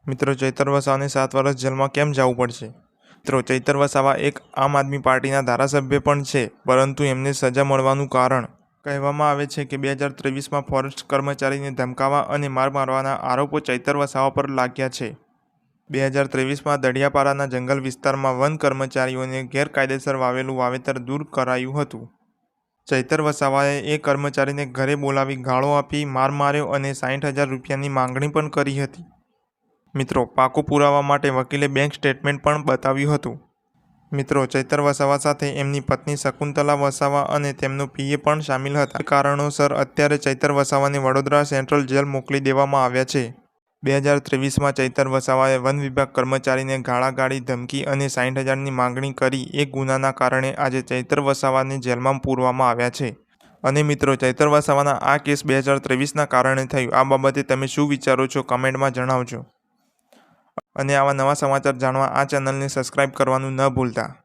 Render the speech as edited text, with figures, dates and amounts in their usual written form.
મિત્રો, ચૈતર વસાવાને 7 વર્ષ જેલમાં કેમ જવું પડશે? મિત્રો, ચૈતર વસાવા એક આમ આદમી પાર્ટીના ધારાસભ્ય પણ છે, પરંતુ એમને સજા મળવાનું કારણ કહેવામાં આવે છે કે 2023માં ફોરેસ્ટ કર્મચારીને ધમકાવવા અને માર મારવાના આરોપો ચૈતર વસાવા પર લાગ્યા છે. 2023માં દડિયાપાડાના જંગલ વિસ્તારમાં વન કર્મચારીઓને ગેરકાયદેસર વાવેલું વાવેતર દૂર કરાયું હતું. ચૈતર વસાવાએ એ કર્મચારીને ઘરે બોલાવી ગાળો આપી, માર માર્યો અને 60,000 રૂપિયાની માંગણી પણ કરી હતી. મિત્રો, પાકું પુરાવા માટે વકીલે બેંક સ્ટેટમેન્ટ પણ બતાવ્યું હતું. મિત્રો, ચૈતર વસાવા સાથે એમની પત્ની શકુંતલા વસાવા અને તેમનો પીએ પણ સામેલ હતા. આ કારણોસર અત્યારે ચૈતર વસાવાને વડોદરા સેન્ટ્રલ જેલ મોકલી દેવામાં આવ્યા છે. 2023માં ચૈતર વસાવાએ વન વિભાગ કર્મચારીને ગાળાગાળી, ધમકી અને 60,000ની માંગણી કરી એ ગુનાના કારણે આજે ચૈતર વસાવાને જેલમાં પૂરવામાં આવ્યા છે. અને મિત્રો, ચૈતર વસાવાના આ કેસ 2023ના કારણે થયું. આ બાબતે તમે શું વિચારો છો? કમેન્ટમાં જણાવજો. અને આવા નવા સમાચાર જાણવા આ ચેનલને સબસ્ક્રાઇબ કરવાનું ન ભૂલતા.